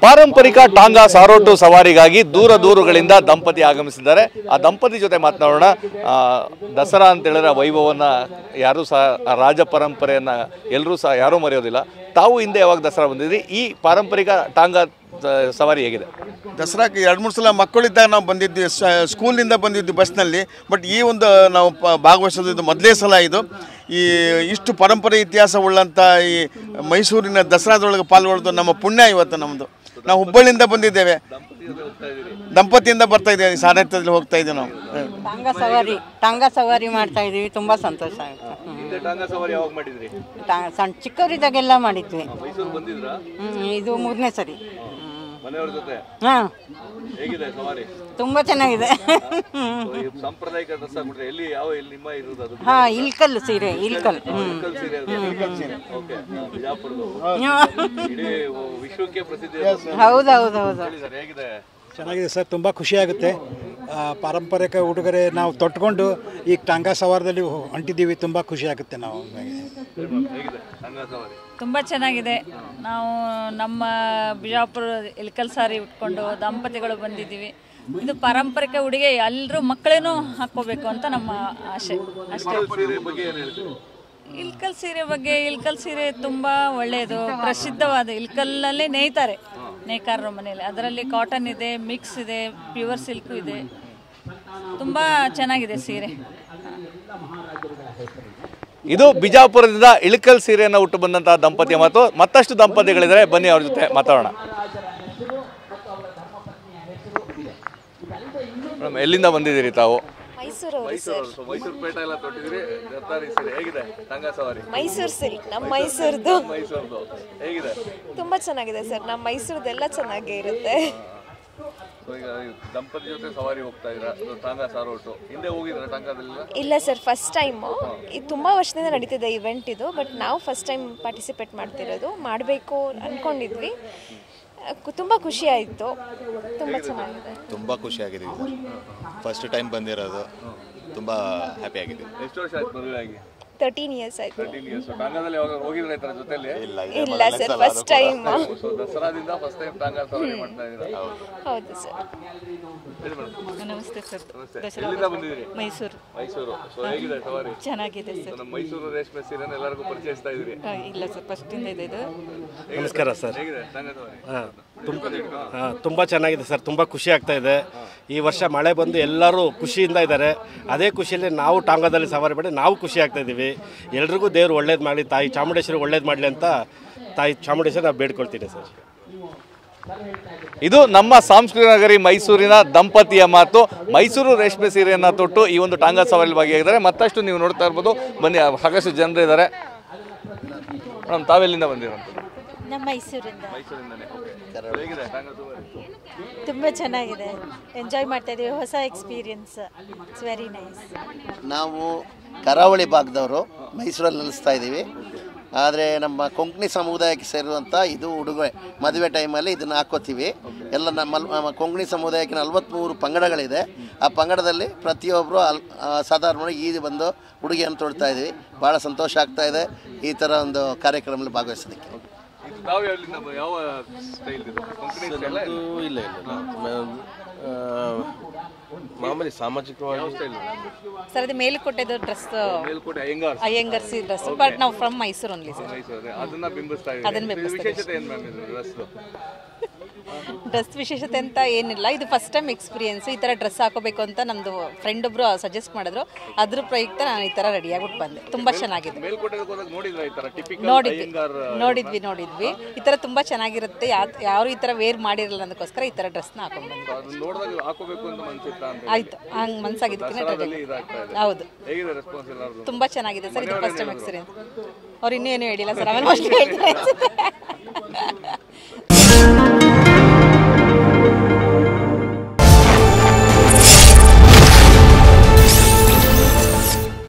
ಪಾರಂಪರಿಕ ಟಾಂಗಾ ಸಾರೋಟು ಸವಾರಿಗಾಗಿ ದೂರಗಳಿಂದ ದಂಪತಿ ಆಗಮಿಸಿದ್ದಾರೆ. ಆ ದಂಪತಿ ಜೊತೆ ಮಾತನಾಡೋಣ. ದಸರಾ ಅಂತ ಹೇಳಿದ್ರೆ ವೈಭವವನ್ನು ಯಾರೂ ಸಹ ರಾಜ ಪರಂಪರೆಯನ್ನು ಎಲ್ಲರೂ ಸಹ ಯಾರೂ ಮರೆಯೋದಿಲ್ಲ. ತಾವು ಹಿಂದೆ ಯಾವಾಗ ದಸರಾ ಬಂದಿದ್ರಿ, ಈ ಪಾರಂಪರಿಕ ಟಾಂಗಾ ಸವಾರಿ ಹೇಗಿದೆ? ದಸರಾಕ್ಕೆ 2-3 ಸಲ ಮಕ್ಕಳಿದ್ದಾಗ ನಾವು ಬಂದಿದ್ವಿ, ಸ್ಕೂಲಿಂದ ಬಂದಿದ್ವಿ ಬಸ್ನಲ್ಲಿ. ಬಟ್ ಈ ಒಂದು ನಾವು ಭಾಗವಹಿಸೋದು ಮೊದಲೇ ಸಲ ಇದು. ಈ ಇಷ್ಟು ಪರಂಪರೆ ಇತಿಹಾಸ ಉಳ್ಳಂಥ ಈ ಮೈಸೂರಿನ ದಸರಾದೊಳಗೆ ಪಾಲ್ಗೊಳ್ಳೋದು ನಮ್ಮ ಪುಣ್ಯ ಇವತ್ತು ನಮ್ಮದು. ನಾವು ಹುಬ್ಬಳ್ಳಿಯಿಂದ ಬಂದಿದ್ದೇವೆ, ದಂಪತಿಯಿಂದ ಬರ್ತಾ ಇದ್ದೇವೆ, ಸಾರಥ್ಯದಲ್ಲಿ ಹೋಗ್ತಾ ಇದ್ದೀವಿ. ನಾವು ಟಾಂಗಾ ಸವಾರಿ ಮಾಡ್ತಾ ಇದೀವಿ. ತುಂಬಾ ಸಂತೋಷ ಆಗುತ್ತೆ. ಸಣ್ಣ ಚಿಕ್ಕವರಿದ್ದಾಗೆಲ್ಲ ಮಾಡಿದ್ವಿ. ಇದು 3ನೇ ಸರಿ. ಹಾಂ, ತುಂಬಾ ಚೆನ್ನಾಗಿದೆ. ಹಾಂ, ಇಲ್ಕಲ್ ಸೀರೆ, ಇಲ್ಕಲ್. ಹೌದೌದೌದು. ಚೆನ್ನಾಗಿದೆ ಸರ್, ತುಂಬ ಖುಷಿಯಾಗುತ್ತೆ. ಪಾರಂಪರಿಕ ಉಡುಗೊರೆ ನಾವು ತೊಟ್ಕೊಂಡು ಈಗ ಟಾಂಗಾ ಸವಾರದಲ್ಲಿ ಹೊಂಟಿದ್ದೀವಿ. ತುಂಬ ಖುಷಿಯಾಗುತ್ತೆ. ನಾವು ತುಂಬ ಚೆನ್ನಾಗಿದೆ. ನಾವು ನಮ್ಮ ಬಿಜಾಪುರ ಇಲ್ಕಲ್ ಸಾರಿ ಉಟ್ಕೊಂಡು ದಂಪತಿಗಳು ಬಂದಿದ್ದೀವಿ. ಇದು ಪಾರಂಪರಿಕ ಉಡುಗೆ, ಎಲ್ಲರೂ ಮಕ್ಕಳೇನೂ ಹಾಕ್ಕೋಬೇಕು ಅಂತ ನಮ್ಮ ಆಸೆ ಅಷ್ಟೇ. ಇಲ್ಕಲ್ ಸೀರೆ ಬಗ್ಗೆ, ಇಲ್ಕಲ್ ಸೀರೆ ತುಂಬ ಒಳ್ಳೆಯದು, ಪ್ರಸಿದ್ಧವಾದ. ಇಲ್ಕಲ್ಲಲ್ಲೇ ನೇಯ್ತಾರೆ ನೇಕಾರರ ಮನೆಯಲ್ಲಿ. ಅದರಲ್ಲಿ ಕಾಟನ್ ಇದೆ, ಮಿಕ್ಸ್ ಇದೆ, ಪ್ಯೂರ್ ಸಿಲ್ಕು ಇದೆ. ತುಂಬ ಚೆನ್ನಾಗಿದೆ ಸೀರೆ. ಇದು ಬಿಜಾಪುರದಿಂದ ಇಳಕಲ್ ಸೀರೆಯನ್ನು ಹುಟ್ಟು ಬಂದಂತಹ ದಂಪತಿಯ ಮಾತು. ಮತ್ತಷ್ಟು ದಂಪತಿಗಳಿದ್ದಾರೆ, ಬನ್ನಿ ಅವ್ರ ಜೊತೆ ಮಾತಾಡೋಣ. ಮೇಡಮ್, ಎಲ್ಲಿಂದ ಬಂದಿದ್ದೀರಿ ತಾವು? ಮೈಸೂರು ಪೇಟೆ ಎಲ್ಲ ತೊಟ್ಟಿದ್ದೀರಿ. ಹೇಗಿದೆ ಟಾಂಗಾ ಸವಾರಿ? ಮೈಸೂರು ಸಿಲ್ಕ್, ನಮ್ಮ ಮೈಸೂರ್ದು ಹೇಗಿದೆ? ತುಂಬಾ ಚೆನ್ನಾಗಿದೆ ಸರ್. ನಮ್ಮ ಮೈಸೂರ್ದೆಲ್ಲ ಚೆನ್ನಾಗೇ ಇರುತ್ತೆ. ದಂಪತಿ ಜೊತೆ ಸವಾರಿ ಹೋಗ್ತಾ ಇದ್ದೀರಾ, ಟಾಂಗಾ ಸಾರೋಟು. ಹಿಂದೆ ಹೋಗಿದ್ದೀರಾ ಟಾಂಗಾದಲ್ಲಿ? ಇಲ್ಲ ಸರ್, ಫಸ್ಟ್ ಟೈಮು. ಇದು ತುಂಬಾ ವರ್ಷದಿಂದ ನಡೀತಿದೆ ಇವೆಂಟ್ ಇದು. ಬಟ್ ನಾವು ಫಸ್ಟ್ ಟೈಮ್ ಪಾರ್ಟಿಸಿಪೇಟ್ ಮಾಡ್ತಿರೋದು. ಮಾಡಬೇಕು ಅಂದ್ಕೊಂಡಿದ್ವಿ. ತುಂಬ ಖುಷಿ ಆಯಿತು. ತುಂಬ ಚೆನ್ನಾಗಿದೆ. ತುಂಬ ಖುಷಿಯಾಗಿದೆ. ಫಸ್ಟ್ ಟೈಮ್ ಬಂದಿರೋದು, ತುಂಬ ಹ್ಯಾಪಿ ಆಗಿದೆ. ಎಷ್ಟು ವರ್ಷ ಆಯ್ತು ಮದುವೆ ಆಗಿ? 13 ಇಯರ್ಸ್ ಆಯಿತು. ಟಾಂಗಾದಲ್ಲಿ ಹೋಗಿದ್ರೆ ಈ ಥರ ಜೊತೆಲಿ? ಇಲ್ಲ ಸರ್, ಫಸ್ಟ್ ಟೈಮ್. ದಸರಾದಿಂದ ಫಸ್ಟ್ ಟೈಮ್ ಟಾಂಗಾ ಸವಾರಿ ಮಾಡ್ತಾ ಇದ್ದೀರಾ? ಹೌದು ಸರ್. ನಮಸ್ತೆ ಸರ್. ಎಲ್ಲಿಂದ ಬಂದಿದ್ದೀರಿ? ಮೈಸೂರು. ಸೊ ಹೇಗಿದೆ ಸವಾರಿ? ಚೆನ್ನಾಗಿದೆ ಸರ್. ನಮ್ಮ ಮೈಸೂರು ರೇಷ್ಮೆ ಸೀರೆನ ಎಲ್ಲರಿಗೂ ಪರಿಚಯಿಸ್ತಾ ಇದ್ದೀರಿ? ಇಲ್ಲ ಸರ್, ಫಸ್ಟಿಂದ ಇದೆ ಇದು. ನಮಸ್ಕಾರ ಸರ್. ಹೇಗಿದೆ ಟಾಂಗಾ ಸವಾರಿ? ತುಂಬ ಚೆನ್ನಾಗಿದೆ ಸರ್, ತುಂಬ ಖುಷಿ ಆಗ್ತಾ ಇದೆ. ಈ ವರ್ಷ ಮಳೆ ಬಂದು ಎಲ್ಲರೂ ಖುಷಿಯಿಂದ ಇದ್ದಾರೆ. ಅದೇ ಖುಷಿಯಲ್ಲಿ ನಾವು ಟಾಂಗಾದಲ್ಲಿ ಸವಾರಿ ಮಾಡಿ ನಾವು ಖುಷಿ ಆಗ್ತಾ ಇದ್ದೀವಿ. ಎಲ್ರಿಗೂ ದೇವರು ಒಳ್ಳೇದು ಮಾಡಲಿ, ತಾಯಿ ಚಾಮುಂಡೇಶ್ವರಿ ಒಳ್ಳೇದು ಮಾಡಲಿ ಅಂತ ತಾಯಿ ಚಾಮುಂಡೇಶ್ವರಿ ನಾವು ಬೇಡ್ಕೊಳ್ತೀನಿ ಸರ್. ಇದು ನಮ್ಮ ಸಾಂಸ್ಕೃತಿಕ ನಗರಿ ಮೈಸೂರಿನ ದಂಪತಿಯ ಮಾತು. ಮೈಸೂರು ರೇಷ್ಮೆ ಸೀರೆಯನ್ನು ತೊಟ್ಟು ಈ ಒಂದು ಟಾಂಗಾ ಸವಾರಿ ಭಾಗಿಯಾಗಿದ್ದಾರೆ. ಮತ್ತಷ್ಟು ನೀವು ನೋಡ್ತಾ ಇರ್ಬೋದು. ಬನ್ನಿ, ಸಾಕಷ್ಟು ಜನರು ಇದ್ದಾರೆ. ಮೇಡಮ್, ತಾವೆಲ್ಲಿಂದ ಬಂದಿರೋಂಥದ್ದು? ನಮ್ಮ ಮೈಸೂರಿಂದನೇ. ಹೇಗಿದೆ ಟಾಂಗಾ ಸವಾರಿ? ತುಂಬ ಚೆನ್ನಾಗಿದೆ, ಎಂಜಾಯ್ ಮಾಡ್ತಾ ಇದ್ದೀವಿ. ಹೊಸ ಎಕ್ಸ್ಪೀರಿಯನ್ಸ್, ಇಟ್ಸ್ ವೆರಿ ನೈಸ್. ನಾವು ಕರಾವಳಿ ಭಾಗದವರು, ಮೈಸೂರಲ್ಲಿ ನೆಲೆಸ್ತಾ ಇದ್ದೀವಿ. ಆದರೆ ನಮ್ಮ ಕೊಂಕಣಿ ಸಮುದಾಯಕ್ಕೆ ಸೇರುವಂಥ ಇದು ಉಡುಗೊರೆ. ಮದುವೆ ಟೈಮಲ್ಲಿ ಇದನ್ನು ಹಾಕೋತೀವಿ. ಎಲ್ಲ ನಮ್ಮ ಕೊಂಕಣಿ ಸಮುದಾಯಕ್ಕೆ 43 ಪಂಗಡಗಳಿದೆ. ಆ ಪಂಗಡದಲ್ಲಿ ಪ್ರತಿಯೊಬ್ಬರು ಸಾಧಾರಣವಾಗಿ ಈ ಬಂದು ಉಡುಗೆಯನ್ನು ತೊಡ್ತಾ ಇದ್ದೀವಿ. ಭಾಳ ಸಂತೋಷ ಆಗ್ತಾ ಇದೆ ಈ ಥರ ಒಂದು ಕಾರ್ಯಕ್ರಮದಲ್ಲಿ ಭಾಗವಹಿಸೋದಕ್ಕೆ. ಯಾವ ಸ್ಟೈಲ್ ಇದು? ಇಲ್ಲ ಮಾಮೂಲಿ ಸಾಮಾಜಿಕವಾಗಿ ಸರ್, ಅದು ಮೇಲುಕೋಟೆದು ಡ್ರೆಸ್, ಮೇಲ್ಕೋಟೆ ಅಯ್ಯಂಗರ್ಸಿ ಡ್ರೆಸ್. ಬಟ್ ನಾವು ಫ್ರಮ್ ಮೈಸೂರು ಓನ್ಲಿ ಸರ್. ಅದನ್ನ ಬಿಂಬಿಸ್ತಾ ಇದ್ದೀವಿ. ವಿಶೇಷತೆ ಏನು ಮ್ಯಾಮ್ ಇದು ಡ್ರೆಸ್? ಡ್ರೆಸ್ ವಿಶೇಷತೆ ಅಂತ ಏನಿಲ್ಲ, ಇದು ಫಸ್ಟ್ ಟೈಮ್ ಎಕ್ಸ್ಪೀರಿಯನ್ಸ್. ಈ ಥರ ಡ್ರೆಸ್ ಹಾಕೋಬೇಕು ಅಂತ ನಮ್ಮದು ಫ್ರೆಂಡ್ ಒಬ್ಬರು ಸಜೆಸ್ಟ್ ಮಾಡಿದ್ರು. ಅದ್ರ ಪ್ರಯುಕ್ತ ನಾನು ಈ ಥರ ರೆಡಿಯಾಗ್ಬಿಟ್ಟು ಬಂದೆ. ತುಂಬ ಚೆನ್ನಾಗಿದೆ. ನೋಡಿದ್ವಿ. ಈ ಥರ ತುಂಬ ಚೆನ್ನಾಗಿರುತ್ತೆ. ಯಾರು ಈ ಥರ ವೇರ್ ಮಾಡಿರಲ್ಲ, ಅದಕ್ಕೋಸ್ಕರ ಈ ಥರ ಡ್ರೆಸ್ನ ಹಾಕೊಂಡು ಬಂದೆ. ಆಯ್ತು, ಹಂಗೆ ಮನ್ಸಾಗಿದ್ದಕ್ಕೆ. ಹೌದು, ತುಂಬ ಚೆನ್ನಾಗಿದೆ ಸರ್. ಇದು ಫಸ್ಟ್ ಟೈಮ್ ಎಕ್ಸ್ಪೀರಿಯನ್ಸ್. ಅವ್ರು ಇನ್ನೇನು ಹೇಳಿಲ್ಲ ಸರ್, ಆಮೇಲೆ ಹೇಳ್ತಾರೆ.